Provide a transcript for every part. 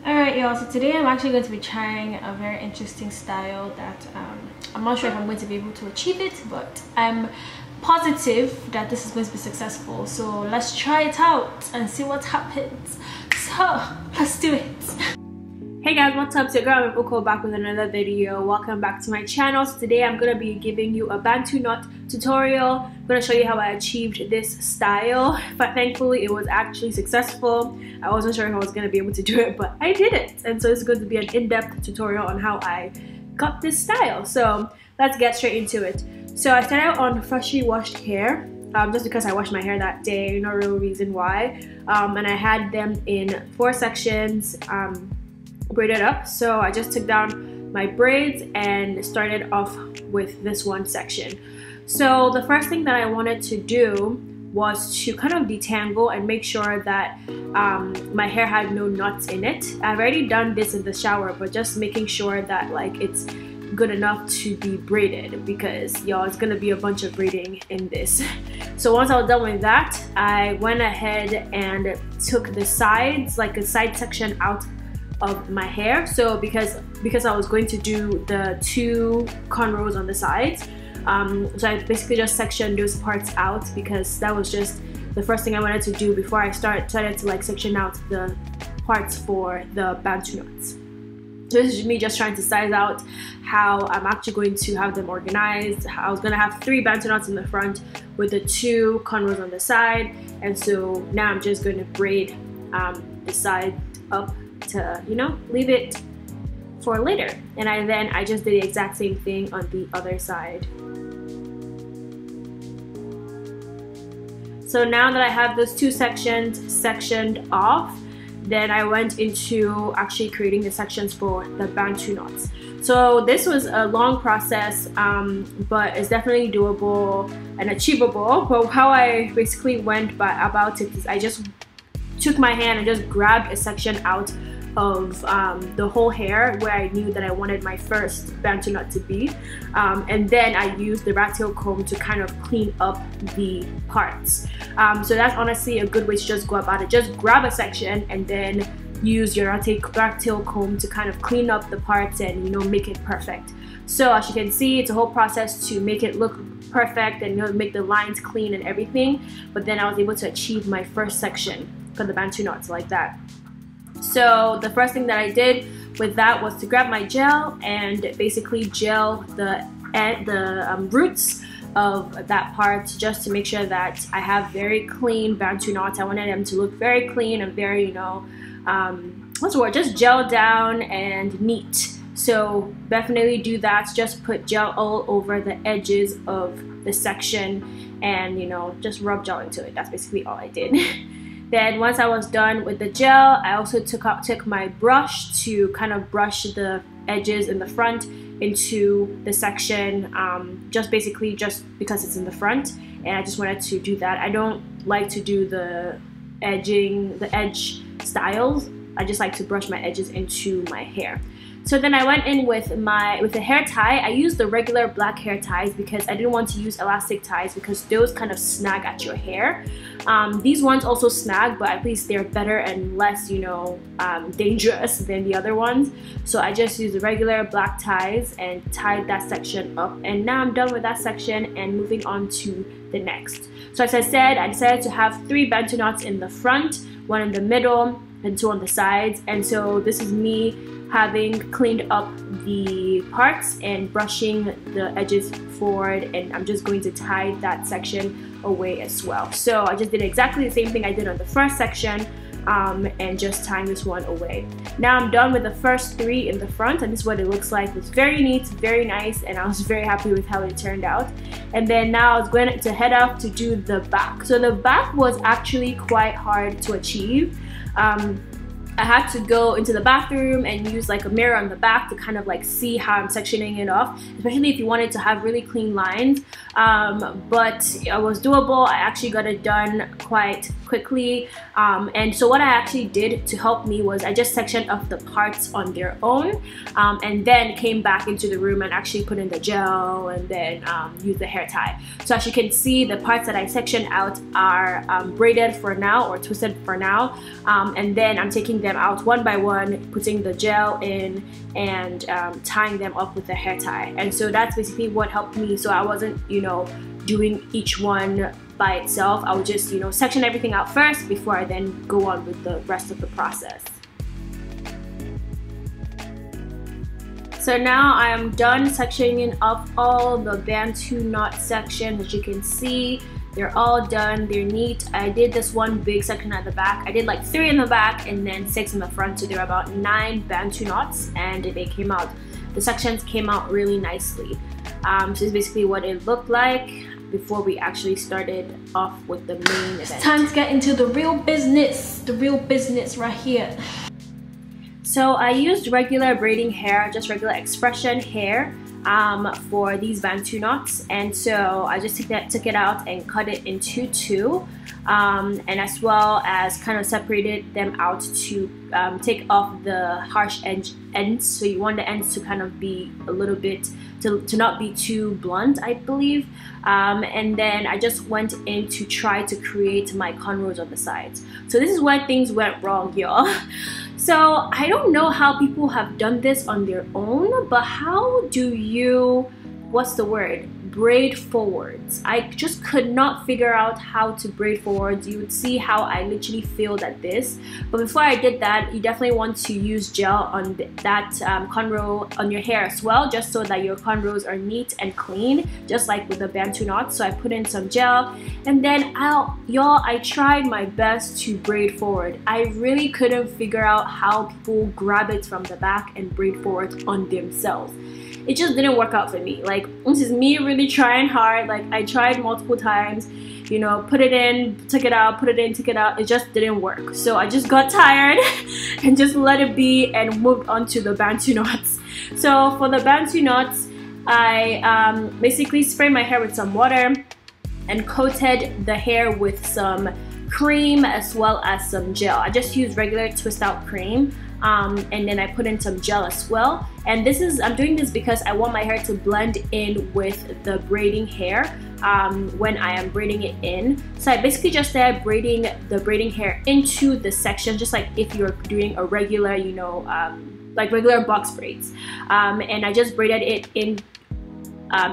Alright y'all, so today I'm actually going to be trying a very interesting style that I'm not sure if I'm going to be able to achieve it, but I'm positive that this is going to be successful. So let's try it out and see what happens. So let's do it. Hey guys, what's up? It's your girl Emem back with another video. Welcome back to my channel. So today I'm going to be giving you a Bantu knot tutorial. I'm going to show you how I achieved this style, but thankfully it was actually successful. I wasn't sure if I was going to be able to do it, but I did it. And so it's going to be an in-depth tutorial on how I got this style. So let's get straight into it. So I started out on freshly washed hair. Just because I washed my hair that day, no real reason why. And I had them in 4 sections. Braided up, so I just took down my braids and started off with this one section. So the first thing that I wanted to do was to kind of detangle and make sure that my hair had no knots in it. I've already done this in the shower, but just making sure that like it's good enough to be braided, because y'all, it's gonna be a bunch of braiding in this. So once I was done with that, I went ahead and took the sides, like a side section out of my hair. So because I was going to do the 2 cornrows on the sides, so I basically just sectioned those parts out, because that was just the first thing I wanted to do before I started to like section out the parts for the Bantu knots. So this is me just trying to size out how I'm actually going to have them organized. I was going to have 3 Bantu knots in the front with the 2 cornrows on the side, and so now I'm just going to braid the side up to, you know, leave it for later. And I just did the exact same thing on the other side. So now that I have those 2 sections sectioned off, then I went into actually creating the sections for the Bantu knots. So this was a long process, but it's definitely doable and achievable. But how I basically went about it is I just took my hand and just grabbed a section out of the whole hair where I knew that I wanted my first Bantu knot to be, and then I used the rat tail comb to kind of clean up the parts. So that's honestly a good way to just go about it. Just grab a section and then use your rat tail comb to kind of clean up the parts and, you know, make it perfect. So as you can see, it's a whole process to make it look perfect and, you know, make the lines clean and everything. But then I was able to achieve my first section for the Bantu knots like that. So the first thing that I did with that was to grab my gel and basically gel the roots of that part, just to make sure that I have very clean Bantu knots. I wanted them to look very clean and very, you know, what's the word, just gel down and neat. So definitely do that. Just put gel all over the edges of the section and, you know, just rub gel into it. That's basically all I did. Then once I was done with the gel, I also took my brush to kind of brush the edges in the front into the section, just because it's in the front, and I just wanted to do that. I don't like to do the edge styles. I just like to brush my edges into my hair. So then I went in with the hair tie. I used the regular black hair ties because I didn't want to use elastic ties, because those kind of snag at your hair. These ones also snag, but at least they're better and less, you know, dangerous than the other ones. So I just used the regular black ties and tied that section up. And now I'm done with that section and moving on to the next. So as I said, I decided to have 3 Bantu knots in the front, 1 in the middle, and 2 on the sides. And so this is me having cleaned up the parts and brushing the edges forward, and I'm just going to tie that section away as well. So I just did exactly the same thing I did on the first section, and just tying this one away. Now I'm done with the first 3 in the front, and this is what it looks like. It's very neat, very nice, and I was very happy with how it turned out. And then now I was going to head off to do the back. So the back was actually quite hard to achieve. I had to go into the bathroom and use like a mirror on the back to kind of like see how I'm sectioning it off, especially if you wanted to have really clean lines. But it was doable. I actually got it done quite quickly. And so what I actually did to help me was I just sectioned off the parts on their own, and then came back into the room and actually put in the gel and then used the hair tie. So as you can see, the parts that I sectioned out are braided for now, or twisted for now, and then I'm taking them them out one by one, putting the gel in, and tying them up with the hair tie. And so that's basically what helped me, so I wasn't, you know, doing each one by itself. I would just, you know, section everything out first before I then go on with the rest of the process. So now I am done sectioning off all the Bantu knot sections. As you can see, they're all done, they're neat. I did this one big section at the back. I did like 3 in the back and then 6 in the front, so there were about 9 Bantu knots, and they came out, the sections came out really nicely. So this is basically what it looked like before we actually started off with the main event. It's time to get into the real business right here. So I used regular braiding hair, just regular expression hair for these Bantu knots, and so I just took it out and cut it into 2, and as well as kind of separated them out to take off the harsh ends. So you want the ends to kind of be a little bit, to not be too blunt, I believe. And then I just went in to try to create my cornrows on the sides. So this is where things went wrong, y'all. So I don't know how people have done this on their own, but how do you, what's the word, braid forwards? I just could not figure out how to braid forwards. You would see how I literally failed at this. But before I did that, you definitely want to use gel on that cornrow on your hair as well, just so that your cornrows are neat and clean, just like with the Bantu knots. So I put in some gel, and then I tried my best to braid forward. I really couldn't figure out how people grab it from the back and braid forward on themselves. It just didn't work out for me. Like, this is me really trying hard. Like, I tried multiple times, you know, put it in, took it out, put it in, took it out. It just didn't work. So I just got tired and just let it be and moved on to the Bantu knots. So for the Bantu knots, I basically sprayed my hair with some water and coated the hair with some cream as well as some gel. I just used regular twist out cream. And then I put in some gel as well, and I'm doing this because I want my hair to blend in with the braiding hair when I am braiding it in. So I basically just started braiding the braiding hair into the section, just like if you're doing a regular, you know, like regular box braids, and I just braided it in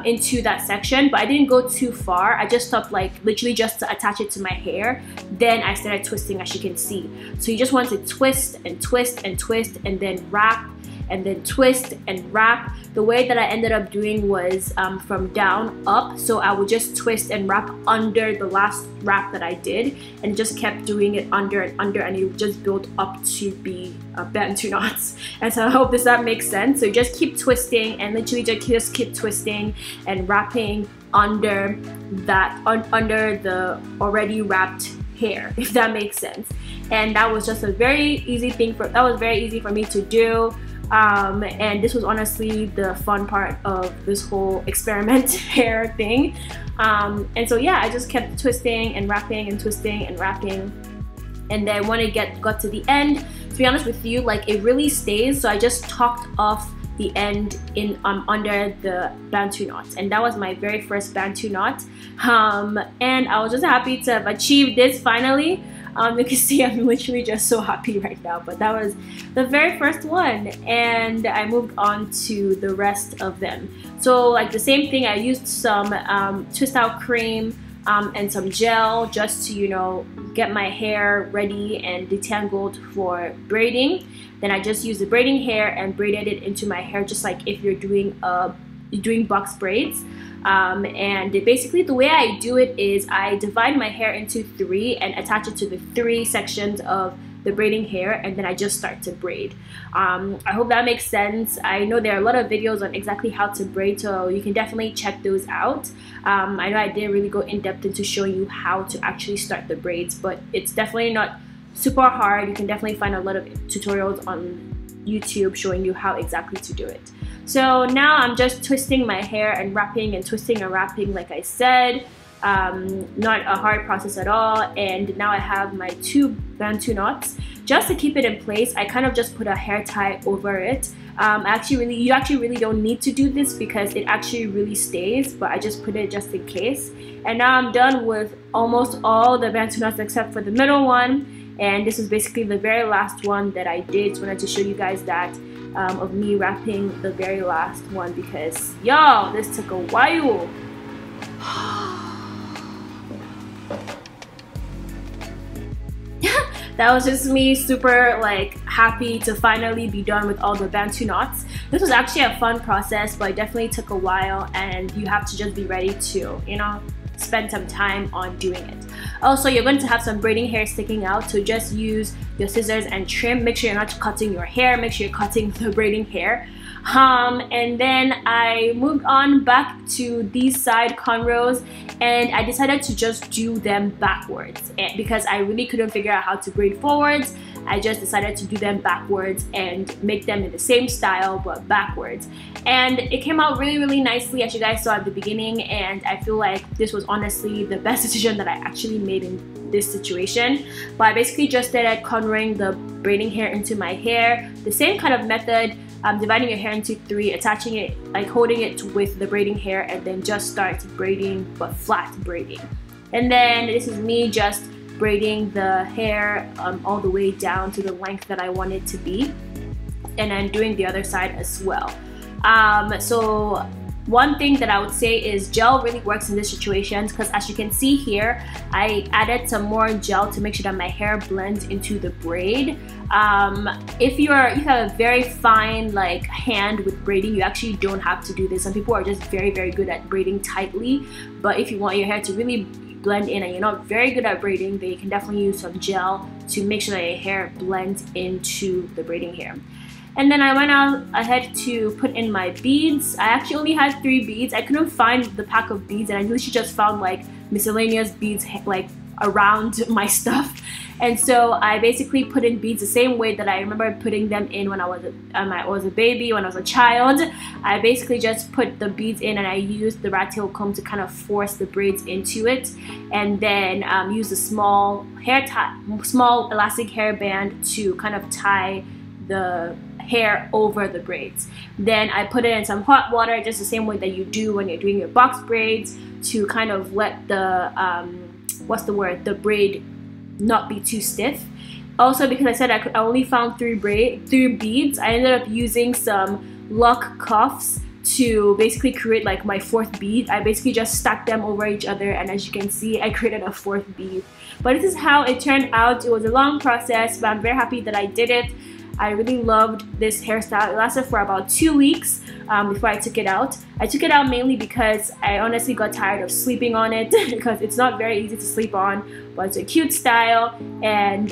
into that section, but I didn't go too far. I just stopped, like literally just to attach it to my hair. Then I started twisting, as you can see. So you just want to twist and twist and twist, and then wrap, and then twist and wrap. The way that I ended up doing was from down up, so I would just twist and wrap under the last wrap that I did, and just kept doing it under and under, and it just built up to be Bantu knots. And so I hope that makes sense. So you just keep twisting and literally just keep twisting and wrapping under that, under the already wrapped hair, if that makes sense. And that was just a very easy thing that was very easy for me to do. And this was honestly the fun part of this whole experiment hair thing. And so yeah, I just kept twisting and wrapping and twisting and wrapping, and then when it got to the end, to be honest with you, like it really stays, so I just tucked off the end in under the Bantu knot, and that was my very first Bantu knot. And I was just happy to have achieved this finally. You can see I'm literally just so happy right now, but that was the very first one, and I moved on to the rest of them. So like the same thing, I used some twist out cream and some gel just to, you know, get my hair ready and detangled for braiding. Then I just used the braiding hair and braided it into my hair, just like if you're doing box braids. And basically the way I do it is I divide my hair into 3 and attach it to the 3 sections of the braiding hair, and then I just start to braid. I hope that makes sense. I know there are a lot of videos on exactly how to braid, so you can definitely check those out. I know I didn't really go in depth into showing you how to actually start the braids, but it's definitely not super hard. You can definitely find a lot of tutorials on YouTube showing you how exactly to do it. So now I'm just twisting my hair and wrapping and twisting and wrapping, like I said. Not a hard process at all. And now I have my 2 Bantu knots. Just to keep it in place, I kind of just put a hair tie over it. You actually really don't need to do this because it actually really stays, but I just put it just in case. And now I'm done with almost all the Bantu knots except for the middle one. and this was basically the very last one that I did. So I wanted to show you guys that of me wrapping the very last one, because y'all, this took a while. That was just me super like happy to finally be done with all the Bantu knots. This was actually a fun process, but it definitely took a while, and you have to just be ready to, you know, spend some time on doing it. Also, you're going to have some braiding hair sticking out, so just use your scissors and trim. Make sure you're not cutting your hair, make sure you're cutting the braiding hair. And then I moved on back to these side cornrows, and I decided to just do them backwards, and because I really couldn't figure out how to braid forwards, I just decided to do them backwards and make them in the same style but backwards. And it came out really nicely, as you guys saw at the beginning, and I feel like this was honestly the best decision that I actually made in this situation. But I basically just started cornering the braiding hair into my hair, the same kind of method, dividing your hair into 3, attaching it, like holding it with the braiding hair, and then just start braiding, but flat braiding. And then this is me just braiding the hair all the way down to the length that I want it to be, and then doing the other side as well. So one thing that I would say is gel really works in this situation, because as you can see here, I added some more gel to make sure that my hair blends into the braid. If you have a very fine like hand with braiding, you actually don't have to do this. Some people are just very good at braiding tightly, but if you want your hair to really blend in and you're not very good at braiding, then you can definitely use some gel to make sure that your hair blends into the braiding hair. And then I went ahead to put in my beads. I actually only had 3 beads. I couldn't find the pack of beads, and I literally just found like miscellaneous beads like around my stuff. And so I basically put in beads the same way that I remember putting them in when I was a baby, when I was a child. I basically just put the beads in, and I used the rat tail comb to kind of force the braids into it, and then use a small elastic hairband to kind of tie the hair over the braids. Then I put it in some hot water, just the same way that you do when you're doing your box braids, to kind of let the the braid not be too stiff. Also, because I said I only found 3 beads, I ended up using some lock cuffs to basically create like my 4th bead. I basically just stacked them over each other, and as you can see, I created a 4th bead. But this is how it turned out. It was a long process, but I'm very happy that I did it. I really loved this hairstyle. It lasted for about 2 weeks before I took it out. I took it out mainly because I honestly got tired of sleeping on it because it's not very easy to sleep on, but it's a cute style. And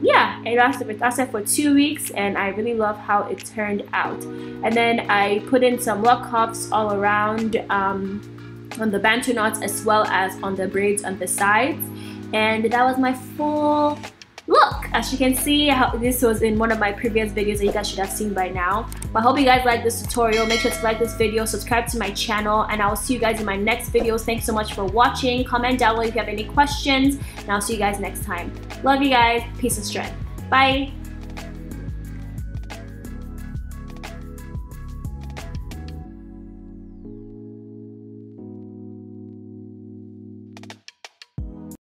yeah, it lasted for 2 weeks, and I really love how it turned out. And then I put in some lock cuffs all around on the Bantu knots, as well as on the braids on the sides. And that was my full look. As you can see, this was in one of my previous videos that you guys should have seen by now. But I hope you guys like this tutorial. Make sure to like this video, subscribe to my channel, and I will see you guys in my next videos. Thanks so much for watching. Comment down below if you have any questions, and I'll see you guys next time. Love you guys. Peace and strength. Bye.